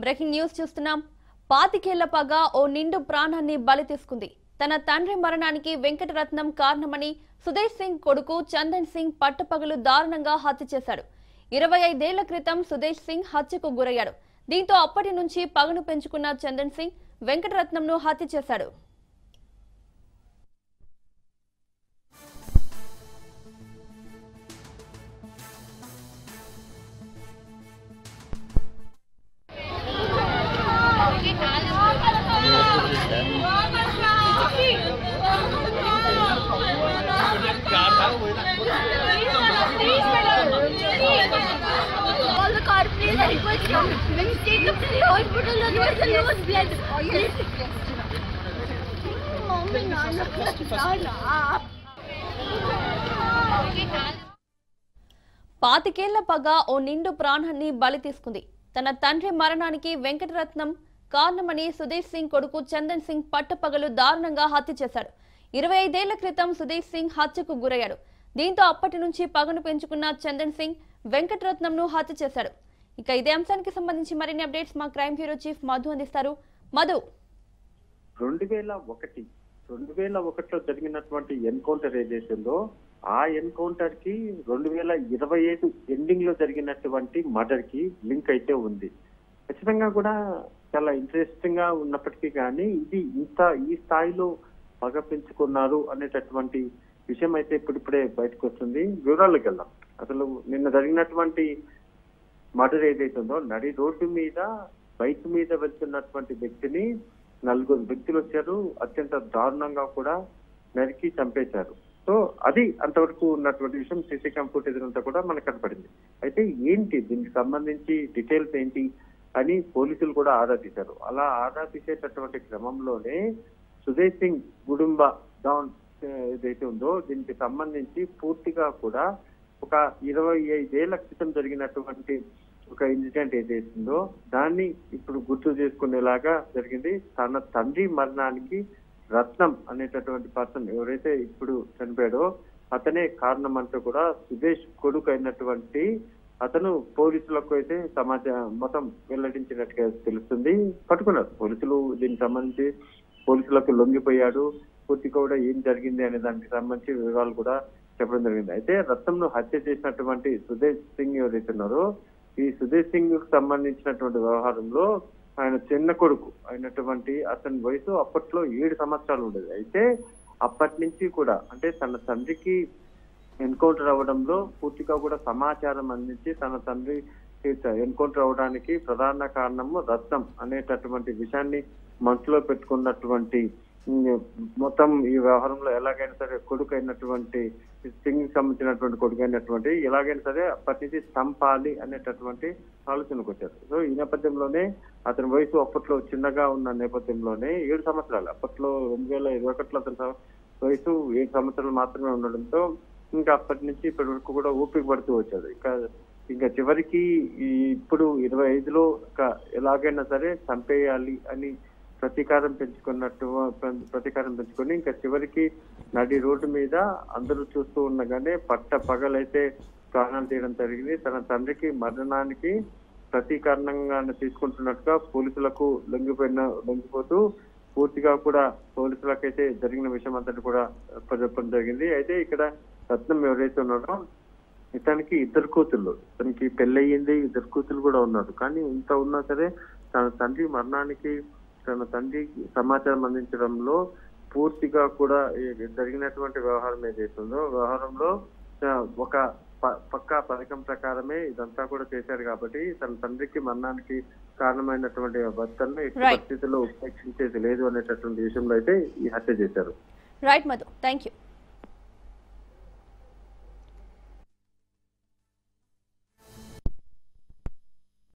Breaking news చూస్తున్నాం. 25 పగ ఓ నిండు ప్రాణాన్ని బలి తీసుకుంది. తన తండ్రి మరణానికి వెంకటరత్నం కారణమని సుదేశ్ సింగ్ కొడుకు చందన్ సింగ్ పట్టపగలు దారుణంగా హత్య చేశాడు. 25 ఏళ్ల క్రితం సుదేశ్ సింగ్ హత్యకు గురయ్యాడు. దీంతో అప్పటి నుంచి పగను పెంచుకున్న చందన్ సింగ్ వెంకటరత్నంను హత్య చేశాడు. All the car please I request you. When you take him to the hospital, otherwise he'll lose blood. Oh yes. Mommy, Nana. Nana. 25 పగ ఓ నిండు ప్రాణాన్ని బలి తీసుకుంది. తన తండ్రి మరణానికి వెంకటరత్నం కారణమని సుదేశ్ సింగ్ కొడుకు చందన్ సింగ్ పట్టపగలు దారుణంగా హత్య చేశాడు. 25 ఏళ్ల క్రితం సుదేశ్ సింగ్ హత్యకు గురయ్యాడు. దీంతో అప్పటి నుంచి పగను పెంచుకున్న చందన్ సింగ్ వెంకటరత్నంను హత్య చేశాడు. ఇక ఇదే అంశానికి సంబంధించి మరిన్ని అప్డేట్స్ మా క్రైమ్ బ్యూరో చీఫ్ మధు అందిస్తారు. మధు, 2001లో జరిగినటువంటి ఎన్కౌంటర్ ఏదైతుందో ఆ ఎన్కౌంటర్ కి 2025 ఎండింగ్ లో జరిగినటువంటి మర్డర్ కి లింక్ అయితే ఉంది. ఖచ్చితంగా కూడా చాలా ఇంట్రెస్టింగ్ గా ఉన్నప్పటికీ కానీ ఇది ఈ స్థాయిలో పగ పెంచుకున్నారు అనేటటువంటి విషయం అయితే ఇప్పుడిప్పుడే బయటకు వస్తుంది. వివరాలకు వెళ్దాం. అసలు నిన్న జరిగినటువంటి మర్డర్ ఏదైతుందో నడి రోడ్డు మీద బైక్ మీద వెళ్తున్నటువంటి వ్యక్తిని 4 వ్యక్తులు వచ్చారు. అత్యంత దారుణంగా కూడా నరికి చంపేశారు. సో అది అంతవరకు ఉన్నటువంటి విషయం సీసీ క్యామ్ ఫుటేజ్ అంతా కూడా మనకు కనపడింది. అయితే ఏంటి దీనికి సంబంధించి డీటెయిల్స్ ఏంటి అని పోలీసులు కూడా ఆరా తీశారు. అలా ఆరా తీసేటటువంటి క్రమంలోనే సుదేశ్ సింగ్ గుడుంబ డౌన్ ఏదైతే ఉందో దీనికి సంబంధించి పూర్తిగా కూడా ఒక 25 ఏళ్ల క్రితం జరిగినటువంటి ఒక ఇన్సిడెంట్ ఏదైతుందో దాన్ని ఇప్పుడు గుర్తు చేసుకునేలాగా జరిగింది. తన తండ్రి మరణానికి రత్నం అనేటటువంటి పర్సన్ ఎవరైతే ఇప్పుడు చనిపోయాడో అతనే కారణం అంటూ కూడా సుదేశ్ కొడుకు అయినటువంటి అతను పోలీసులకు అయితే సమాచారం మొత్తం వెల్లడించినట్టుగా తెలుస్తుంది. పట్టుకున్నారు పోలీసులు. దీనికి సంబంధించి పోలీసులకు లొంగిపోయాడు. పూర్తిగా కూడా ఏం జరిగింది అనే దానికి సంబంధించి వివరాలు కూడా చెప్పడం జరిగింది. అయితే రత్నంను హత్య చేసినటువంటి సుదేశ్ సింగ్ ఎవరైతే ఉన్నారో ఈ సుదేశ్ సింగ్ కు సంబంధించినటువంటి వ్యవహారంలో ఆయన చిన్న కొడుకు అయినటువంటి అతని వయసు అప్పట్లో 7 సంవత్సరాలు ఉండేది. అయితే అప్పటి నుంచి కూడా అంటే తన తండ్రికి ఎన్కౌంటర్ అవ్వడంలో పూర్తిగా కూడా సమాచారం అందించి తన తండ్రి ఎన్కౌంటర్ అవడానికి ప్రధాన కారణము రత్నం అనేటటువంటి విషయాన్ని మనసులో పెట్టుకున్నటువంటి మొత్తం ఈ వ్యవహారంలో ఎలాగైనా సరే కొడుకు అయినటువంటి సింగ్ సంబంధించినటువంటి కొడుకు అయినటువంటి ఎలాగైనా సరే అప్పటి నుంచి చంపాలి అనేటటువంటి ఆలోచనకు వచ్చారు. సో ఈ నేపథ్యంలోనే అతని వయసు అప్పట్లో చిన్నగా ఉన్న నేపథ్యంలోనే 7 సంవత్సరాలు అప్పట్లో 2021లో అతని వయసు 7 సంవత్సరాలు మాత్రమే ఉండడంతో ఇంకా అప్పటి నుంచి ఇప్పటి వరకు కూడా ఊపిరి పడుతూ వచ్చాడు. ఇంకా చివరికి ఇప్పుడు 25లో ఎలాగైనా సరే చంపేయాలి అని ప్రతీకారం పెంచుకొని ఇంకా చివరికి నడి రోడ్డు మీద అందరూ చూస్తూ ఉండగానే పగలైతే ప్రాణాలు తీయడం జరిగింది. తన తండ్రికి మరణానికి ప్రతీకారణంగా తీసుకుంటున్నట్టుగా పోలీసులకు లొంగిపోతూ పూర్తిగా కూడా పోలీసులకైతే జరిగిన విషయం అంతటి కూడా చెప్పడం జరిగింది. అయితే ఇక్కడ రత్నం ఎవరైతే ఉన్నారో ఇతనికి 2 కూతుళ్ళు, ఇతనికి పెళ్ళయింది, 2 కూతుళ్ళు కూడా ఉన్నారు. కానీ ఇంత ఉన్నా సరే తన తండ్రి మరణానికి తన తండ్రికి సమాచారం అందించడంలో పూర్తిగా కూడా జరిగినటువంటి వ్యవహారం ఏదైతుందో వ్యవహారంలో ఒక పక్కా పథకం ప్రకారమే ఇదంతా కూడా చేశారు. కాబట్టి తన తండ్రికి మరణానికి కారణమైనటువంటి భర్తలను ఎట్టి పరిస్థితుల్లో ఉపేక్షించేది లేదు అనేటటువంటి విషయంలో అయితే ఈ హత్య చేశారు. Right Madhu, thank you.